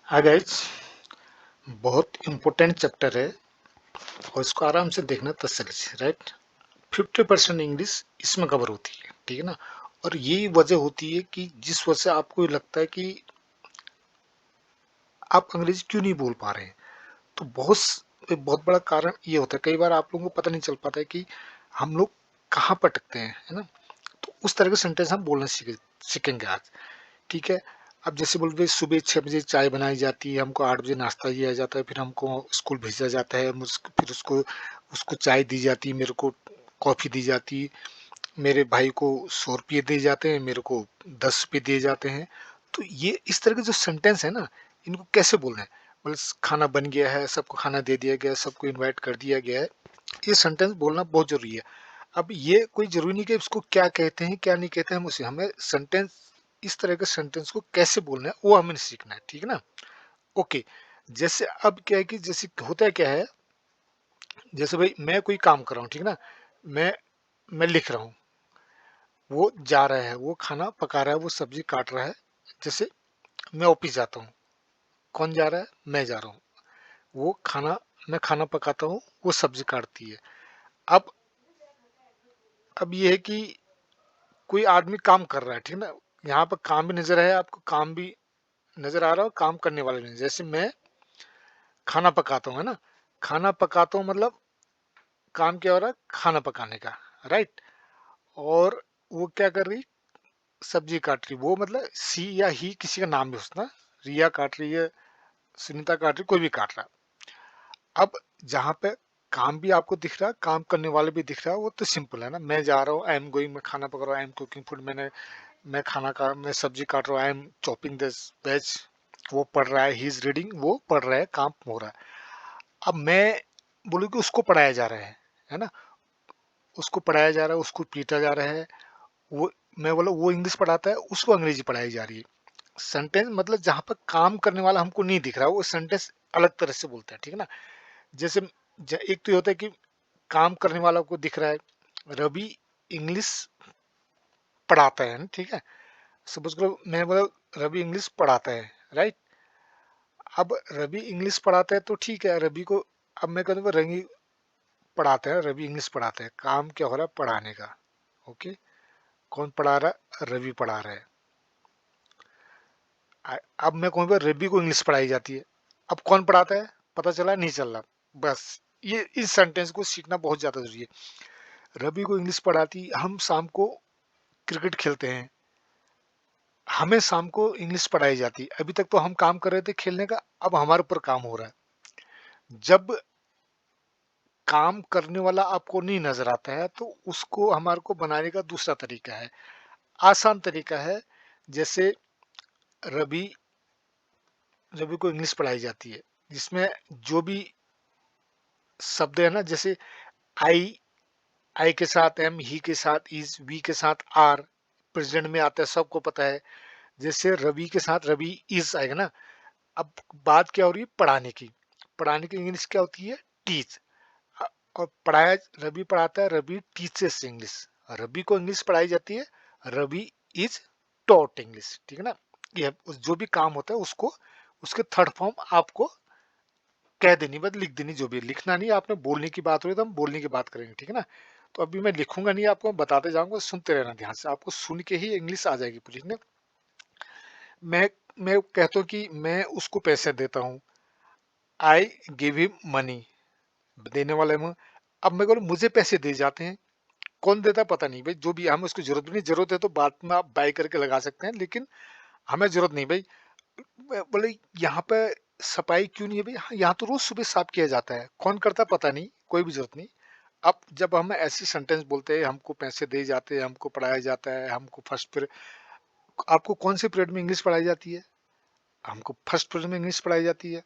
हाँ गाइस, बहुत important chapter है और इसको आराम से देखना तसल्ली से, राइट। 50% इंग्लिश इसमें कवर होती है, ठीक है ना। और यही वजह होती है कि जिस वजह से आपको लगता है कि आप अंग्रेजी क्यों नहीं बोल पा रहे हैं। तो बहुत बड़ा कारण ये होता है, कई बार आप लोगों को पता नहीं चल पाता है कि हम लोग कहाँ पटकते हैं, है ना। तो उस तरह के सेंटेंस हम बोलना सीखेंगे आज, ठीक है। अब जैसे बोलते सुबह 6 बजे चाय बनाई जाती है, हमको 8 बजे नाश्ता दिया जाता है, फिर हमको स्कूल भेजा जाता है, फिर उसको उसको चाय दी जाती है, मेरे को कॉफ़ी दी जाती है, मेरे भाई को 100 रुपये दिए जाते हैं, मेरे को 10 रुपये दिए जाते हैं। तो ये इस तरह के जो सेंटेंस है ना, इनको कैसे बोलना है। मतलब खाना बन गया है, सबको खाना दे दिया गया है, सबको इनवाइट कर दिया गया है, ये सेंटेंस बोलना बहुत जरूरी है। अब ये कोई जरूरी नहीं कि इसको क्या कहते हैं क्या नहीं कहते हैं, हम उसे हमें सेंटेंस इस तरह के सेंटेंस को कैसे बोलना है वो हमें सीखना है, ठीक है ना। ओके। जैसे अब क्या है कि जैसे होता क्या है, जैसे भाई मैं कोई काम कर रहा हूँ, ठीक है ना। मैं मैं लिख रहा हूँ, वो जा रहा है, वो खाना पका रहा है, वो सब्जी काट रहा है। जैसे मैं ऑफिस जाता हूँ, कौन जा रहा है, मैं जा रहा हूँ। वो खाना मैं खाना पकाता हूँ, वो सब्जी काटती है। अब अब ये है कि कोई आदमी काम कर रहा है, ठीक है ना। यहाँ पर काम भी नजर है आपको, काम भी नजर आ रहा हो, काम करने वाले नहीं। जैसे मैं खाना पकाता हूँ, है ना। खाना पकाता हूँ मतलब काम क्या हो रहा है, खाना पकाने का, राइट। और वो क्या कर रही, सब्जी काट रही, वो मतलब सी या ही किसी का नाम भी उसना, रिया काट रही है, सुनीता काट रही, कोई भी काट रहा। अब जहाँ पे काम भी आपको दिख रहा है, काम करने वाले भी दिख रहा है, वो तो सिंपल है ना। मैं जा रहा हूँ, आई एम गोइंग, मैं खाना पका रहा हूँ, आई एम कुकिंग फूड, मैं खाना का मैं सब्जी काट रहा हूँ, I am chopping this veg. वो पढ़ रहा है, ही इज रीडिंग, वो पढ़ रहा है, काम हो रहा है। अब मैं बोलूँ कि उसको पढ़ाया जा रहा है ना। उसको पढ़ाया जा रहा है, उसको पीटा जा रहा है। वो मैं बोला वो इंग्लिश पढ़ाता है, उसको अंग्रेजी पढ़ाई जा रही है। सेंटेंस मतलब जहां पर काम करने वाला हमको नहीं दिख रहा, वो सेंटेंस अलग तरह से बोलते हैं, ठीक है ना। जैसे एक तो ये होता है कि काम करने वाला को दिख रहा है, रवि इंग्लिश पढ़ाता है ना, ठीक है। सपोज करो मैं बोला रवि इंग्लिश पढ़ाता है, राइट। अब रवि इंग्लिश पढ़ाता है तो ठीक है, रवि को अब मैं कहूँगा रवि पढ़ाता है, रवि इंग्लिश पढ़ाता है, काम क्या हो रहा है, पढ़ाने का। ओके। कौन पढ़ा रहा है, रवि पढ़ा रहा है। अब मैं कहूँगा रवि को इंग्लिश पढ़ाई जाती है, अब कौन पढ़ाता है, पता चला नहीं चल रहा। बस ये इस सेंटेंस को सीखना बहुत ज्यादा जरूरी है। रवि को इंग्लिश पढ़ाती, हम शाम को क्रिकेट खेलते हैं, हमें शाम को इंग्लिश पढ़ाई जाती। अभी तक तो हम काम कर रहे थे खेलने का, अब हमारे ऊपर काम हो रहा है। जब काम करने वाला आपको नहीं नजर आता है तो उसको हमारे को बनाने का दूसरा तरीका है, आसान तरीका है। जैसे रवि रवि को इंग्लिश पढ़ाई जाती है, जिसमें जो भी शब्द है ना, जैसे आई, आई के साथ एम, ही के साथ इज, वी के साथ आर, प्रेजेंट में आता है, सबको पता है। जैसे रवि के साथ रवि इज आएगा ना। अब बात क्या हो रही है, पढ़ाने की। पढ़ाने की इंग्लिश क्या होती है, टीच। और पढ़ाया, रवि पढ़ाता है, रवि टीचेस इंग्लिश। रवि को इंग्लिश पढ़ाई जाती है, रवि इज टॉट इंग्लिश, ठीक है ना। ये जो भी काम होता है उसको, उसके थर्ड फॉर्म आपको कह देनी, बस लिख देनी, जो भी लिखना नहीं, आपने बोलने की बात हो रही तो हम बोलने की बात करेंगे, ठीक है ना। तो अभी मैं लिखूंगा नहीं, आपको मैं बताते जाऊंगा, सुनते रहना ध्यान से, आपको सुन के ही इंग्लिश आ जाएगी पूरी, ठीक है। मैं मैं कहता हूँ कि मैं उसको पैसे देता हूँ, आई गिव हिम मनी, देने वाले हूँ। अब मैं बोलूँ मुझे पैसे दे जाते हैं, कौन देता है पता नहीं भाई, जो भी, हमें उसकी जरूरत भी नहीं, जरूरत है तो बाद में आप बाय करके लगा सकते हैं, लेकिन हमें जरूरत नहीं भाई। बोले यहाँ पे सफाई क्यों नहीं है भाई, हाँ, यहाँ तो रोज सुबह साफ किया जाता है, कौन करता है पता नहीं, कोई भी जरूरत नहीं। अब जब हम ऐसी सेंटेंस बोलते हैं, हमको पैसे दिए जाते हैं, हमको पढ़ाया जाता है, हमको फर्स्ट पीरियड, आपको कौन से पीरियड में इंग्लिश पढ़ाई जाती है, हमको फर्स्ट पीरियड में इंग्लिश पढ़ाई जाती है।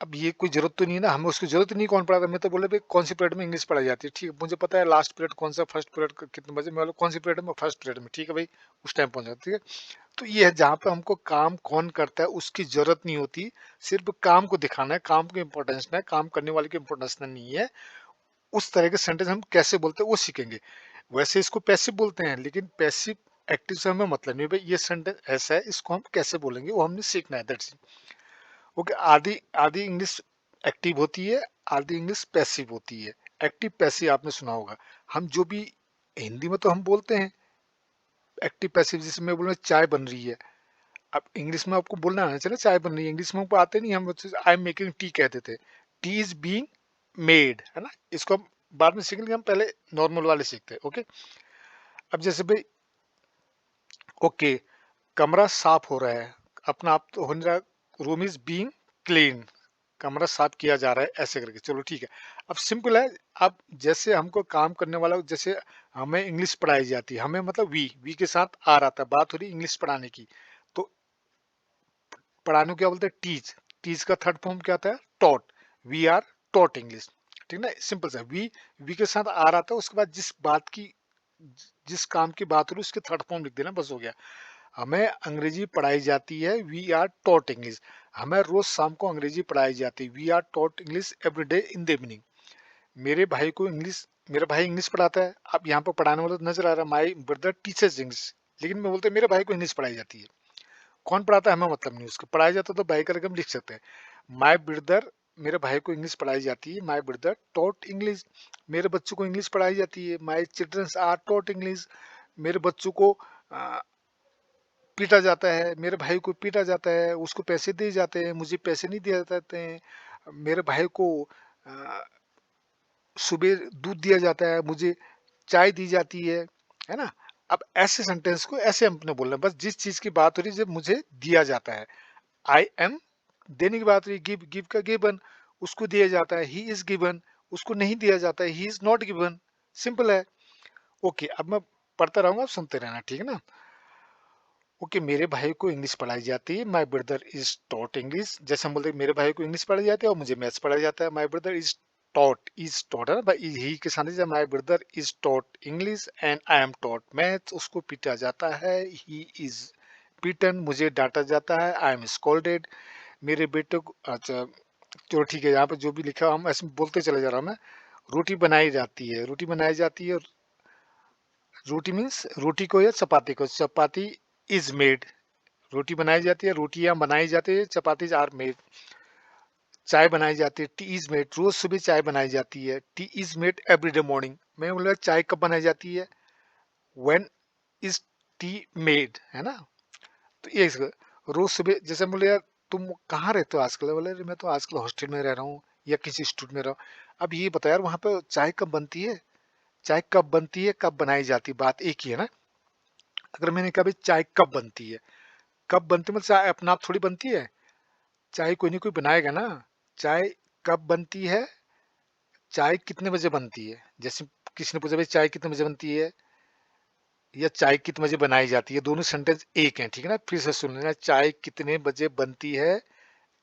अब ये कोई जरूरत तो नहीं है ना, हमें उसकी जरूरत ही नहीं, कौन पढ़ाता, मैं तो बोले भाई कौन सी पीरियड में इंग्लिश पढ़ाई जाती है, ठीक है, मुझे पता है लास्ट पीरियड कौन सा, फर्स्ट पीरियड कितने बजे, मैं बोला कौन सी पीरियड में, फर्स्ट पीरियड में, ठीक है भाई, उस टाइम पहुंच जाती है। तो ये है जहाँ पे हमको काम कौन करता है उसकी जरूरत नहीं होती, सिर्फ काम को दिखाना है, काम की इंपॉर्टेंस है, काम करने वाले की इंपॉर्टेंस नहीं है। उस तरह के सेंटेंस हम कैसे बोलते हैं वो सीखेंगे। वैसे इसको पैसिव बोलते हैं, लेकिन पैसिव एक्टिव से हमें मतलब नहीं भाई, ये सेंटेंस ऐसा है, इसको हम कैसे बोलेंगे वो हमने सीखना है, दैट्स इट। ओके, आधी आधी इंग्लिश एक्टिव होती है, आधी इंग्लिश पैसिव होती है। एक्टिव पैसिव आपने सुना होगा। हम जो भी हिंदी में तो हम बोलते हैं एक्टिव पैसिव, जैसे मैं बोल रहा हूँ चाय बन रही है, अब इंग्लिश में आपको बोलना आना चाहिए ना चाय बन रही है, इंग्लिश में हमको आते नहीं, हम आई एम मेकिंग टी कहते थे, टी इज बीइंग मेड, है ना। इसको हम बाद में सीखेंगे, हम पहले नॉर्मल वाले सीखते हैं। ओके, अब जैसे भाई, ओके, कमरा साफ हो रहा है, अपना आप तो हो नहीं रहा, रूम इज बीइंग क्लीन, कमरा साफ किया जा रहा है, ऐसे करके, चलो ठीक है। अब सिंपल है। अब जैसे हमको काम करने वाला, जैसे हमें इंग्लिश पढ़ाई जाती है, हमें मतलब वी के साथ आर आता है, बात हो रही इंग्लिश पढ़ाने की, तो पढ़ाने को क्या बोलते हैं, टीच। टीच का थर्ड फॉर्म क्या आता है, taught. We are taught English, ठीक ना, सिंपल सा। वी के साथ आर आता है, उसके बाद जिस बात की, जिस काम की बात हो रही है उसके थर्ड फॉर्म लिख देना, बस हो गया। हमें अंग्रेजी पढ़ाई जाती है, वी आर टॉट इंग्लिश। हमें रोज शाम को अंग्रेजी पढ़ाई जाती है, we are taught English every day in the evening. मेरे भाई को इंग्लिश, मेरा भाई इंग्लिश पढ़ाता है। अब यहाँ पर पढ़ाने वाला तो नजर आ रहा है, माई ब्रदर टीचर्स इंग्लिश, लेकिन मैं बोलते मेरे भाई को इंग्लिश पढ़ाई जाती है। कौन पढ़ाता है हमें मतलब नहीं, उसको पढ़ाया जाता तो भाई करके हम लिख सकते हैं। माई ब्रदर, मेरे भाई को इंग्लिश पढ़ाई जाती है, माई ब्रदर टॉट इंग्लिश। मेरे बच्चों को इंग्लिश पढ़ाई जाती है, माई चिल्ड्रंस आर टॉट इंग्लिश। मेरे बच्चों को पीटा जाता है, मेरे भाई को पीटा जाता है, उसको पैसे दिए जाते हैं, मुझे पैसे नहीं दिए जाते हैं। मेरे भाई को अ, सुबह दूध दिया जाता है, मुझे चाय दी जाती है ना। अब ऐसे सेंटेंस को ऐसे हम अपने बोलना है, बस जिस चीज की बात हो रही है, जब मुझे दिया जाता है, आई एम, देने की बात रही, गिव, गिव का गिवन, उसको दिया जाता है, ही इज गिवन, उसको नहीं दिया जाता है, he is not given, simple है। ओके, अब मैं पढ़ता रहूंगा, आप सुनते रहना, ठीक है ना। ओके, मेरे भाई को इंग्लिश पढ़ाई जाती है, my brother is taught English. जैसे हम बोलते हैं मेरे भाई को इंग्लिश पढ़ाई जाती है और मुझे मैथ्स पढ़ाया जाता है, माई ब्रदर इज टॉट है ना भाई, ही के साथ my brother is taught English and I am taught maths. उसको पीटा जाता है, ही इज बीटन, मुझे डांटा जाता है, आई एम स्कोल्डेड। मेरे बेटे को, अच्छा चलो ठीक है, यहाँ पे जो भी लिखा है हम ऐसे बोलते चले जा रहा हूँ मैं। रोटी बनाई जाती है, रोटी बनाई जाती है, रोटी मीन्स रोटी को या चपाती को, चपाती इज मेड। रोटी बनाई जाती है, रोटियां बनाई जाती है, चपाती आर मेड। चाय बनाई जाती है, टी इज मेड, रोज सुबह चाय बनाई जाती है, T is made every day morning. मैं बोला चाय कब बनाई जाती है, व्हेन इज टी मेड, है ना। तो ये रोज सुबह, जैसे बोले यार तुम कहाँ रहते हो आजकल, बोले "अरे, मैं तो आजकल हॉस्टल में रह रहा हूँ या किसी इंस्टीट्यूट में रहा हूँ"। अब ये बताओ यार, वहां पे चाय कब बनती है, चाय कब बनती है, कब बनाई जाती है, बात एक ही है ना। अगर मैंने कहा भाई चाय कब बनती है, कब बनती है, मतलब चाय अपने आप थोड़ी बनती है, चाय कोई नहीं कोई बनाएगा ना। चाय कब बनती है, चाय कितने बजे बनती है, जैसे किसी ने पूछा भाई चाय कितने बजे बनती है, या चाय कितने बजे बनाई जाती है, दोनों सेंटेंस एक हैं, ठीक है ना। फिर से सुन लेना, चाय कितने बजे बनती है,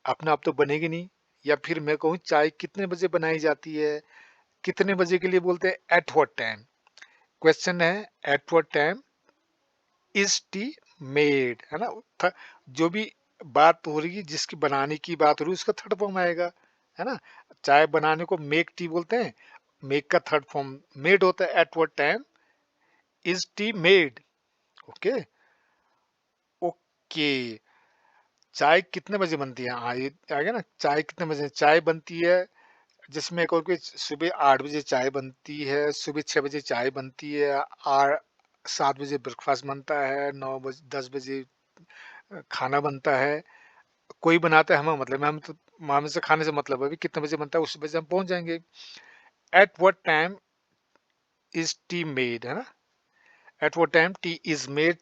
अपने आप तो बनेगी नहीं। या फिर मैं कहूँ चाय कितने बजे बनाई जाती है, कितने बजे के लिए बोलते हैं, एट व्हाट टाइम। क्वेश्चन है, at what time is T made, है ना। जो भी बात हो रही है, जिसकी बनाने की बात हो रही है, उसका थर्ड फॉर्म आएगा, है ना। चाय बनाने को मेक टी बोलते हैं, मेक का थर्ड फॉर्म मेड होता है, at what time is T made. Okay, okay, चाय कितने बजे बनती है, हाँ ये आ गया ना, चाय कितने बजे चाय बनती है, जिसमें एक और कि सुबह 8 बजे चाय बनती है, सुबह 6 बजे चाय बनती है, 7 बजे ब्रेकफास्ट बनता है, 9 बजे 10 बजे खाना बनता है। कोई बनाता है, हमें मतलब हम तो हमें से खाने से मतलब है, अभी कितने बजे बनता है उस बजे हम पहुंच जाएंगे। At what time is T made, है ना। At what time tea is made,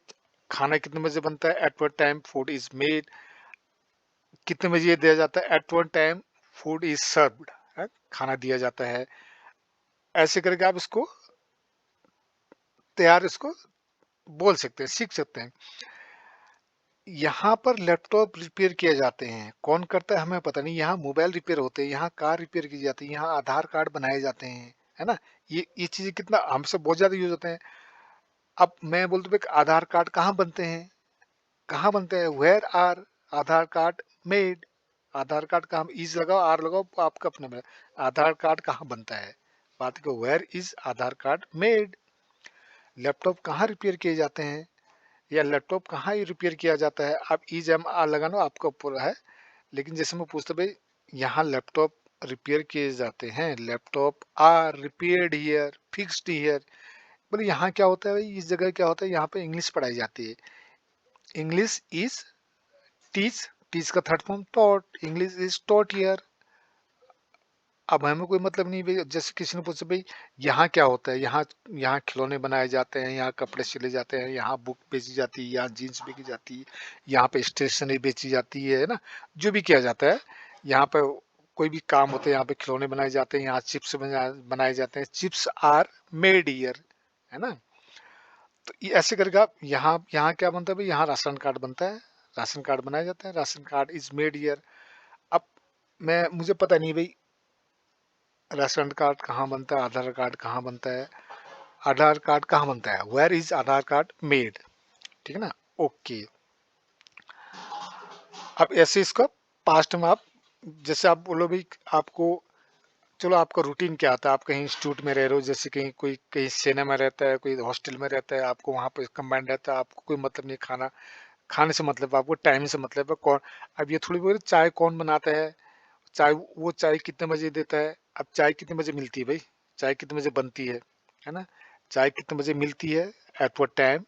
खाना कितने बजे बनता है, at what time food is made, कितने बजे ये दिया जाता है, at what time food is served, खाना दिया जाता है। ऐसे करके आप इसको तैयार, इसको बोल सकते हैं, सीख सकते हैं। यहाँ पर लैपटॉप रिपेयर किए जाते हैं, कौन करता है हमें पता नहीं। यहाँ मोबाइल रिपेयर होते हैं, यहाँ कार रिपेयर की जाती है, यहाँ आधार कार्ड बनाए जाते हैं, है ना। ये चीजें कितना हमसे बहुत ज्यादा यूज होते हैं। अब मैं बोलता हूँ आधार कार्ड कहाँ बनते हैं, कहाँ बनते हैं, where are Aadhaar card made. Aadhaar card का हम इज लगाओ, आर लगाओ, आपका अपने में आधार कार्ड कहाँ बनता है, बात को where is Aadhaar card made. Laptop कहाँ रिपेयर किए जाते हैं, या लैपटॉप कहाँ ही रिपेयर किया जाता है, आप इज एम आर लगाना आपका ऊपर है। लेकिन जैसे मैं पूछता भाई यहाँ लैपटॉप रिपेयर किए जाते हैं, laptop are repaired here, fixed here. बोले यहाँ क्या होता है भाई, इस जगह क्या होता है, यहाँ पे इंग्लिश पढ़ाई जाती है। इंग्लिश इज टीच, टीच का third form taught, English is taught here. अब हमें कोई मतलब नहीं भाई, जैसे किसी ने पूछा भाई यहाँ क्या होता है, यहाँ यहाँ खिलौने बनाए जाते हैं, यहाँ कपड़े सिले जाते हैं, यहाँ बुक बेची जाती है, यहाँ जीन्स बेची जाती है, यहाँ पे स्टेशनरी बेची जाती है ना, जो भी किया जाता है यहाँ पे, कोई भी काम होता है यहाँ पे, खिलौने बनाए जाते हैं, यहाँ चिप्स बनाए जाते हैं, चिप्स आर मेड हियर, है ना। तो ये ऐसे करके आप यहाँ यहाँ क्या बनता है भाई, यहाँ राशन कार्ड बनता है, राशन कार्ड बनाया जाता है, ration card is made here. अब मैं मुझे पता नहीं भाई राशन कार्ड कहाँ बनता है, आधार कार्ड कहाँ बनता है, आधार कार्ड कहाँ बनता है, where is Aadhaar card made, ठीक है ना। ओके, अब ऐसे इसका पास्ट में आप, जैसे आप बोलो भाई आपको, चलो आपका रूटीन क्या आता है, आप कहीं इंस्टीट्यूट में रह रहे हो, जैसे कहीं कोई कहीं सेना में रहता है, कोई हॉस्टल में रहता है, आपको वहाँ पे कंबाइंड रहता है, आपको कोई मतलब नहीं खाना खाने से, मतलब आपको टाइम से मतलब है। कौन, अब ये थोड़ी बहुत चाय कौन बनाता है, चाय वो चाय कितने बजे देता है, अब चाय कितने बजे मिलती है भाई, चाय कितने बजे बनती है ना, चाय कितने बजे मिलती है, at what time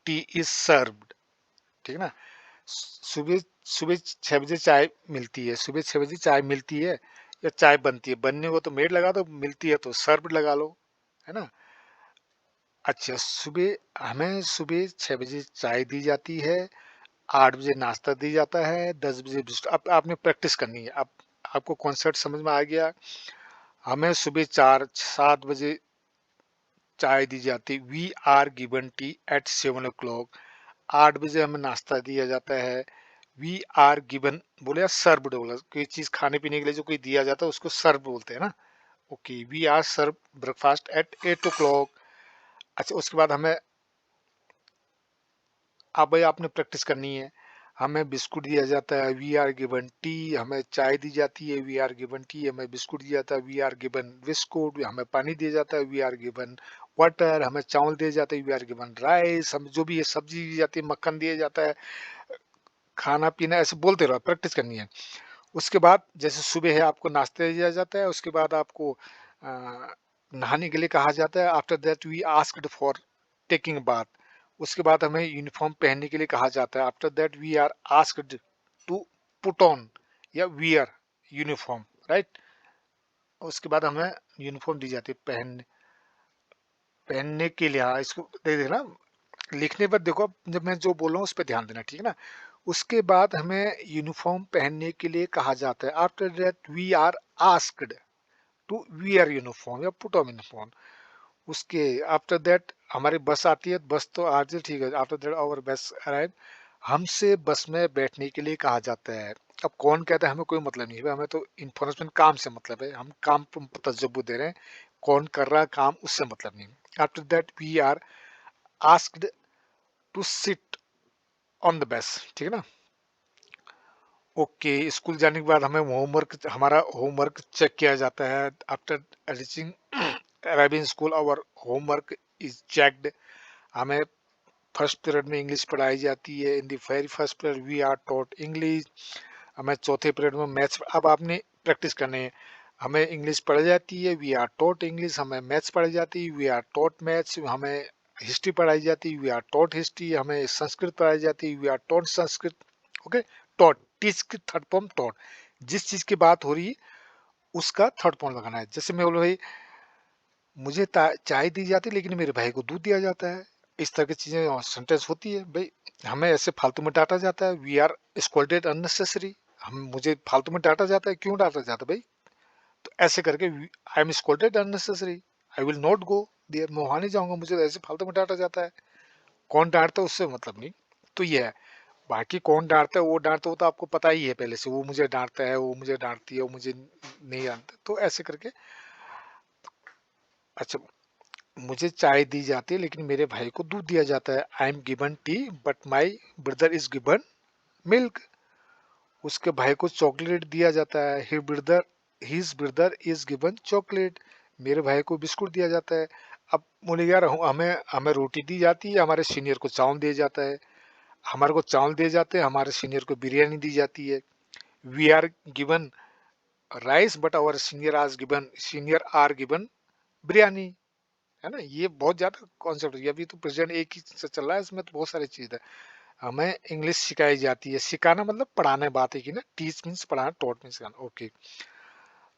tea is served, ठीक है ना। सुबह सुबह 6 बजे चाय मिलती है, सुबह 6 बजे चाय मिलती है या चाय बनती है, बनने को तो मेड लगा दो, मिलती है तो सर्व्ड लगा लो, है ना। अच्छा, सुबह हमें सुबह 6 बजे चाय दी जाती है, 8 बजे नाश्ता दी जाता है, 10 बजे बिस्कुट। अब आपने प्रैक्टिस करनी है, अब आपको कॉन्सेप्ट समझ में आ गया। हमें सुबह 4 7 बजे चाय दी जाती, we are given tea at 7 o'clock। 8 बजे हमें नाश्ता दिया जाता है, वी आर गिवन, बोले या सर्व बोला, कोई चीज खाने पीने के लिए जो कोई दिया जाता है उसको सर्व बोलते हैं ना। Okay, we are serve breakfast at 8 o'clock। अच्छा, उसके बाद हमें, अब भाई आपने प्रैक्टिस करनी है, हमें बिस्कुट दिया जाता है, वी आर गिवन टी, हमें चाय दी जाती है, वी आर गिवन टी, हमें बिस्कुट दिया जाता है, वी आर गिवन बिस्कुट, हमें पानी दिया जाता है, वी आर गिवन वाटर, हमें चावल दिए जाते हैं, वी आर गिवन राइस, हम जो भी है सब्जी दी जाती है, मक्खन दिया जाता है, खाना पीना ऐसे बोलते रहो, प्रैक्टिस करनी है। उसके बाद जैसे सुबह है आपको नाश्ते दिया जाता है, उसके बाद आपको नहाने के लिए कहा जाता है, after that we asked for taking bath. उसके बाद हमें यूनिफॉर्म पहनने के लिए कहा जाता है, after that we are asked to put on या वियर यूनिफॉर्म, राइट। उसके बाद हमें यूनिफॉर्म दी जाती है पहनने, पहनने के लिए, हाँ इसको दे देना, लिखने पर देखो, जब मैं जो बोल रहा हूँ उस पर ध्यान देना, ठीक है ना। उसके बाद हमें यूनिफॉर्म पहनने के लिए कहा जाता है, after that we are asked to wear uniform या पुट ऑन यूनिफॉर्म। उसके आफ्टर दैट हमारी बस आती है, बस तो आज ठीक है, after that our bus arrive, हमसे बस में बैठने के लिए कहा जाता है। अब कौन कहता है हमें कोई मतलब नहीं है, हमें तो इन्फॉर्मेशन काम से मतलब है, हम काम पर तजब्बू दे रहे हैं, कौन कर रहा है काम उससे मतलब नहीं। After that we are asked to sit on the bus, ठीक है ना। ओके, स्कूल जाने के बाद हमें होमवर्क, हमारा होमवर्क चेक किया जाता है, after reaching arriving school our homework is checked. हमें फर्स्ट पीरियड में इंग्लिश पढ़ाई जाती है, in the very first period we are taught English. हमें चौथे पीरियड में मैथ्स, अब आपने प्रैक्टिस करनी है, हमें इंग्लिश पढ़ाई जाती है, वी आर टॉट इंग्लिश, हमें मैथ्स पढ़ाई जाती है, वी आर टॉट मैथ्स, हमें हिस्ट्री पढ़ाई जाती है, वी आर टॉट हिस्ट्री, हमें संस्कृत पढ़ाई जाती है, we are taught Sanskrit. Okay, taught, teach की थर्ड फॉर्म टॉट, जिस चीज की बात हो रही है उसका थर्ड फॉर्म लगाना है। जैसे मैं बोलो भाई मुझे चाय दी जाती है लेकिन मेरे भाई को दूध दिया जाता है, इस तरह की चीजें सेंटेंस होती है भाई। हमें ऐसे फालतू में डांटा जाता है, वी आर स्कोल्डेड अननेसेसरी, हम मुझे फालतू में डांटा जाता है, क्यों डांटा जाता है भाई, तो ऐसे करके I am scolded unnecessary, I will not go there, मैं वहां नहीं जाऊंगा, मुझे ऐसे फालतू में डांटा जाता है। कौन डांटता है उससे मतलब नहीं। तो ये है, बाकी कौन डांटता है वो डांटता, वो तो आपको पता ही है पहले से, वो मुझे डांटता है, वो मुझे डांटती है, वो मुझे नहीं जानता, तो ऐसे करके। अच्छा, मुझे चाय दी जाती है लेकिन मेरे भाई को दूध दिया जाता है, I am given T but my brother is given milk. उसके भाई को चॉकलेट दिया जाता है, his brother is given chocolate, मेरे भाई को बिस्कुट दिया जाता है। अब बोले यार हमें हमें रोटी दी जाती है, हमारे सीनियर को चावल दिया जाता है, हमारे को चावल दिए जाते हैं, हमारे सीनियर को बिरयानी दी जाती है। We are given rice but our senior are given biryani, है ना। ये बहुत ज्यादा कॉन्सेप्ट है, अभी तो प्रेजेंट एक ही से चल रहा है, इसमें तो बहुत सारी चीज है। हमें इंग्लिश सिखाई जाती है, सिखाना मतलब पढ़ाने, बात है कि ना, टीच मीन्स पढ़ाना, टॉट मीन्स सिखाना। ओके,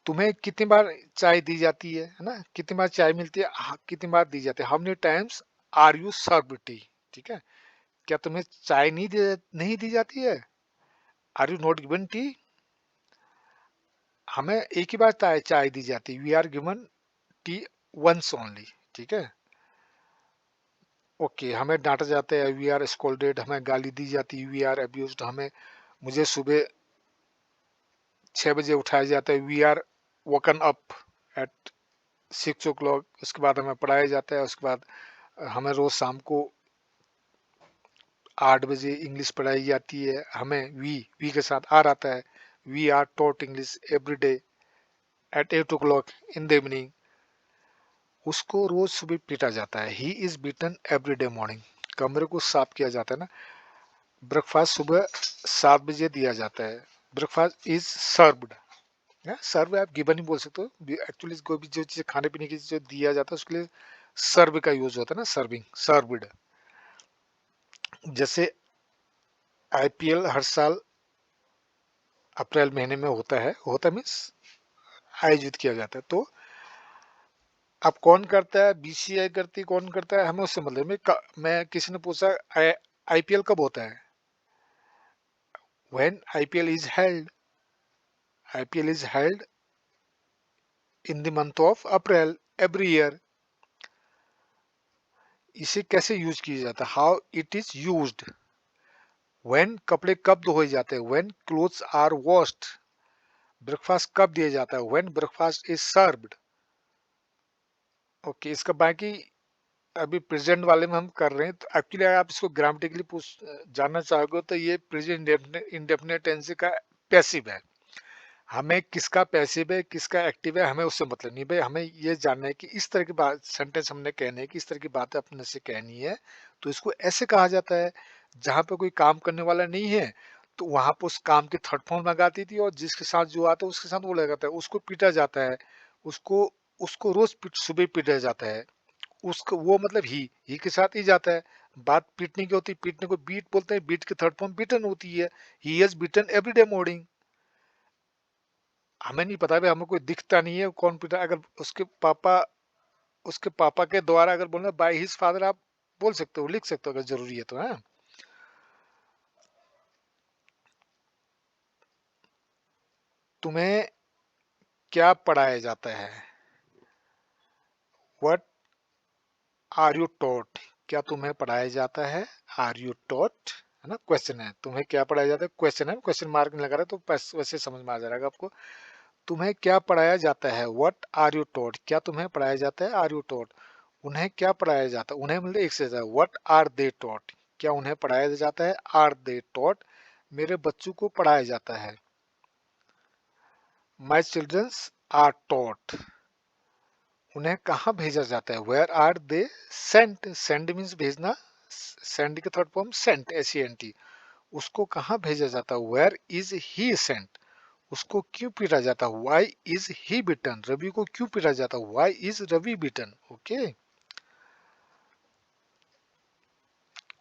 तुम्हें कितनी बार चाय दी जाती है ना, कितनी बार चाय मिलती है, कितनी बार दी जाती है, how many times are you served tea, ठीक है। क्या तुम्हें चाय नहीं दी जाती है, are you not given tea, हमें एक ही बार चाय चाय दी जाती है, we are given tea once only, ठीक है। ओके, हमें डांटा जाता है, वी आर स्कोल्डेड, हमें गाली दी जाती है, वी आर अब्यूज्ड, हमें मुझे सुबह 6 बजे उठाया जाता है, we are woken up at 6 o'clock, उसके बाद हमें पढ़ाया जाता है, उसके बाद हमें रोज शाम को 8 बजे इंग्लिश पढ़ाई जाती है, हमें वी के साथ आर आता है, we are taught English every day at 8 o'clock in the evening. उसको रोज सुबह पीटा जाता है, he is beaten every day morning, कमरे को साफ किया जाता है ना। ब्रेकफास्ट सुबह 7 बजे दिया जाता है, ब्रेकफास्ट इज सर्व्ड, सर्व आप गिवन ही बोल सकते हो, एक्चुअली कोई भी जो चीज खाने पीने की जो दिया जाता है उसके लिए सर्व का यूज होता है ना, सर्विंग, सर्व्ड। जैसे आईपीएल हर साल अप्रैल महीने में होता मीन्स आयोजित किया जाता है। तो अब कौन करता है, बीसीआई करती है, कौन करता है, हमें उससे मतलब मैं किसी ने पूछा आईपीएल कब होता है, when IPL is held in the month of April every year. इसे कैसे यूज किया जाता है, how it is used, when कपड़े कब धोए जाते हैं, when clothes are washed, breakfast कब दिया जाता है, when breakfast is served. Okay, इसका बाकी अभी प्रेजेंट वाले में हम कर रहे हैं, तो एक्चुअली अगर आप इसको ग्रामेटिकली पूछ जानना चाहोगे तो ये प्रेजेंट इंडेफिनेट टेंस का पैसिव है। हमें किसका पैसिव है किसका एक्टिव है हमें उससे मतलब नहीं भाई, हमें ये जानना है कि इस तरह की बात सेंटेंस हमने कहने है कि इस तरह की बातें अपने से कहनी है, तो इसको ऐसे कहा जाता है। जहां पे कोई काम करने वाला नहीं है तो वहां पर उस काम की थर्ड फॉर्म लगाती थी, और जिसके साथ जो आता है उसके साथ वो लगाता है, उसको पीटा जाता है, उसको उसको रोज सुबह पीटा जाता है, उसको वो मतलब ही के साथ ही जाता है। बात पीटने की होती है, पीटने को बीट बोलते हैं, बीट की थर्ड फॉर्म बीटन होती है, he has beaten every day morning. हमें नहीं पता भाई, हमें कोई दिखता नहीं है कौन पिता, अगर उसके पापा के द्वारा अगर बोलना बाय हिज फादर, आप बोल सकते हो, लिख सकते हो अगर जरूरी है तो, है। तुम्हें क्या पढ़ाया जाता है, व्हाट आर यू टॉट, क्या तुम्हें पढ़ाया जाता है, आर यू टॉट, है ना, क्वेश्चन है, तुम्हें क्या पढ़ाया जाता है, क्वेश्चन है, क्वेश्चन मार्क नहीं लगा रहा तो वैसे समझ में आ जाएगा आपको। तुम्हें क्या पढ़ाया जाता है, व्हाट आर यू टॉट, क्या तुम्हें पढ़ाया जाता है, आर यू टॉट। उन्हें क्या पढ़ाया जाता है, उन्हें मतलब एक से ज्यादा, व्हाट आर दे टॉट, क्या उन्हें पढ़ाया जाता है, आर दे टॉट, मेरे बच्चों को पढ़ाया जाता है, माई चिल्ड्रंस आर टॉट। उन्हें कहाँ भेजा जाता है, where are they sent, send means भेजना, सेंड की थर्ड फॉर्म सेंट, SENT। उसको कहाँ भेजा जाता है, वेयर इज ही सेंट। उसको क्यों पीटा जाता है, why is he beaten, Ravi को क्यों पीटा जाता है, why is Ravi beaten. Okay,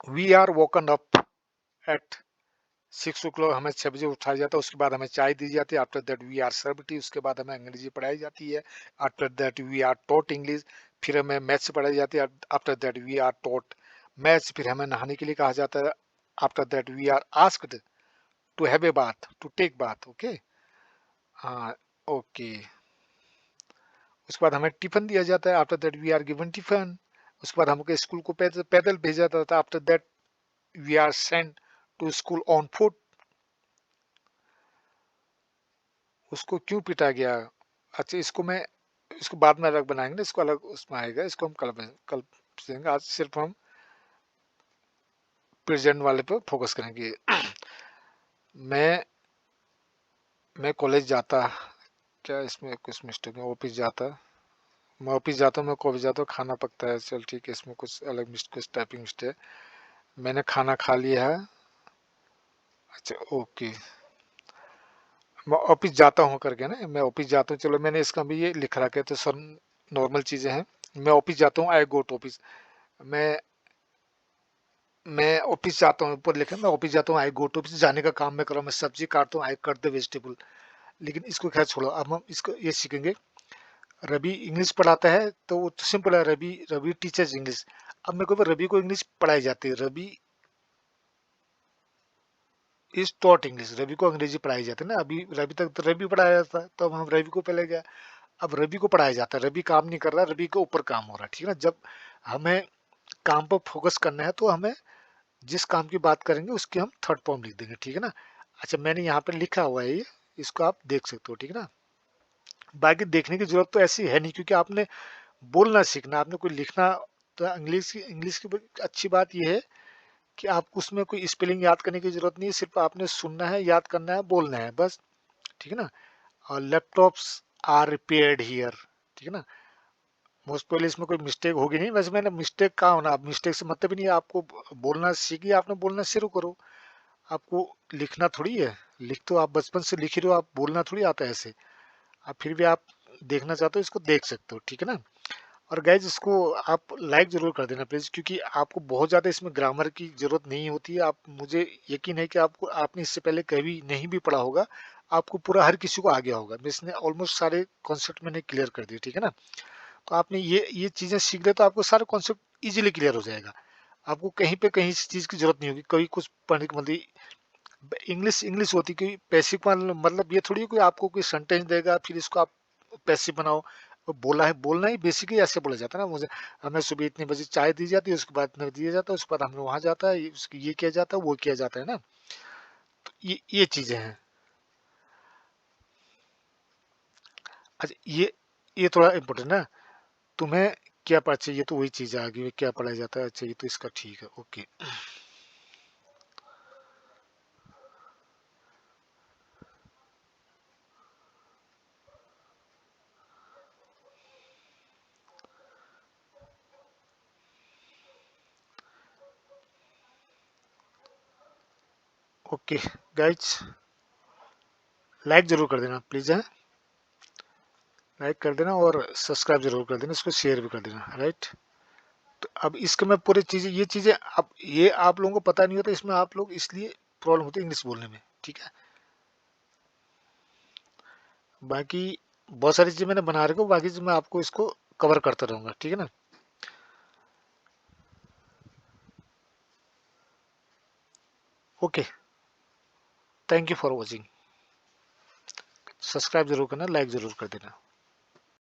we are woken up at 6 o'clock, हमें 6 बजे उठाया जाता है, उसके बाद हमें चाय दी जाती है, after that we are serve tea, उसके बाद हमें अंग्रेजी पढ़ाई जाती है, after that we are taught English, फिर हमें मैथ्स पढ़ाई जाती है, after that we are taught maths, फिर हमें नहाने के लिए कहा जाता है, after that we are asked to have a bath, to take bath. Okay, हाँ, ओके, उसके बाद हमें टिफिन दिया जाता है, after that we are given tiffin. उसके बाद हमको स्कूल को पैदल पैदल भेजा जाता है, after that we are sent to school on foot. उसको क्यों पीटा गया, अच्छा इसको बाद में अलग बनाएंगे ना, इसको अलग उसमें आएगा, इसको हम कल सीखेंगे, आज सिर्फ हम प्रेजेंट वाले पे फोकस करेंगे। मैं मैं कॉलेज जाता, क्या इसमें कुछ मिस्टेक है, ऑफिस जाता, मैं ऑफिस जाता हूँ, मैं कॉलेज जाता हूँ, खाना पकता है, चल ठीक है, इसमें कुछ अलग कुछ टाइपिंग मिस्टेक, मैंने खाना खा लिया है। अच्छा, ओके, मैं ऑफिस जाता हूँ करके ना, मैं ऑफिस जाता हूँ, चलो मैंने इसका भी ये लिख रखा है तो सर नॉर्मल चीजें हैं। मैं ऑफिस जाता हूँ, आई गो टू ऑफिस। मैं मैं ऑफिस जाता हूँ, ऊपर लिखा है, मैं ऑफिस जाता हूँ, आई गो टू ऑफिस, जाने का काम मैं कर रहा हूँ, मैं सब्जी काटता हूँ, आई कट द वेजिटेबल। लेकिन इसको खैर छोड़ो, अब हम इसको ये सीखेंगे। रवि इंग्लिश पढ़ाता है तो वो तो सिंपल है, रवि रवि टीचर्स इंग्लिश। अब मेरे को रवि को इंग्लिश पढ़ाई जाती है, Ravi is taught English, Ravi को अंग्रेजी पढ़ाई जाती है ना। अभी रवि तक तो रवि पढ़ाया जाता है, तो अब हम रवि को पहले गया, अब रवि को पढ़ाया जाता है, रवि काम नहीं कर रहा, रवि के ऊपर काम हो रहा है, ठीक है ना। जब हमें काम पर फोकस करना है तो हमें जिस काम की बात करेंगे उसकी हम थर्ड फॉर्म लिख देंगे, ठीक है ना। अच्छा, मैंने यहाँ पे लिखा हुआ है ये, इसको आप देख सकते हो, ठीक है ना। बाकी देखने की जरूरत तो ऐसी है नहीं, क्योंकि आपने बोलना सीखना, आपने कोई लिखना। तो इंग्लिश की अच्छी बात यह है कि आप उसमें कोई स्पेलिंग याद करने की जरूरत नहीं है, सिर्फ आपने सुनना है, याद करना है, बोलना है, बस, ठीक है ना। और लैपटॉप्स आर रिपेयर्ड हियर, ठीक है ना। मोस्ट पहले इसमें कोई मिस्टेक होगी नहीं, वैसे मैंने मिस्टेक कहा होना, आप मिस्टेक से मतलब ही नहीं है, आपको बोलना सीखिए, आपने बोलना शुरू करो। आपको लिखना थोड़ी है, लिख तो आप बचपन से लिख ही रहे हो, आप बोलना थोड़ी आता है ऐसे। आप फिर भी आप देखना चाहते हो, इसको देख सकते हो, ठीक है ना। और गाइज इसको आप लाइक जरूर कर देना प्लीज, क्योंकि आपको बहुत ज्यादा इसमें ग्रामर की जरूरत नहीं होती है। आप, मुझे यकीन है कि आपको, आपने इससे पहले कभी नहीं भी पढ़ा होगा, आपको पूरा हर किसी को आ गया होगा। मैं इसने ऑलमोस्ट सारे कॉन्सेप्ट मैंने क्लियर कर दिए, ठीक है ना। तो आपने ये चीजें सीख रहे तो आपको सारा कॉन्सेप्ट इजीली क्लियर हो जाएगा। आपको कहीं पे कहीं इस चीज की जरूरत नहीं होगी, कभी कुछ पढ़ने की, मतलब इंग्लिश इंग्लिश होती कोई पैसिव, मतलब ये थोड़ी है कोई आपको कोई सेंटेंस देगा फिर इसको आप पैसिव बनाओ। वो बोला है, बोलना ही बेसिकली ऐसे बोला जाता है ना। मुझे, हमें सुबह इतने बजे चाय दी जाती है, उसके बाद इतने दिया जाता है, उसके बाद हमें वहां जाता है, उसकी ये किया जाता है, वो किया जाता है ना। तो ये चीजें हैं। अच्छा, ये थोड़ा इम्पोर्टेंट है। तुम्हें क्या पढ़ा चाहिए, तो वही चीज आ गई, क्या पढ़ाया जाता है, अच्छा ये तो इसका ठीक है, ओके। ओके गाइज, लाइक जरूर कर देना प्लीज है, लाइक कर देना और सब्सक्राइब जरूर कर देना, इसको शेयर भी कर देना, राइट। तो अब इसके में पूरी चीजें, ये चीजें अब ये आप लोगों को पता नहीं होता, इसमें आप लोग इसलिए प्रॉब्लम होती है इंग्लिश बोलने में, ठीक है। बाकी बहुत सारी चीजें मैंने बना रखी हूँ, बाकी चीज़ मैं आपको इसको कवर करता रहूंगा, ठीक है ना। Okay, thank you for watching. Subscribe जरूर करना, लाइक जरूर कर देना।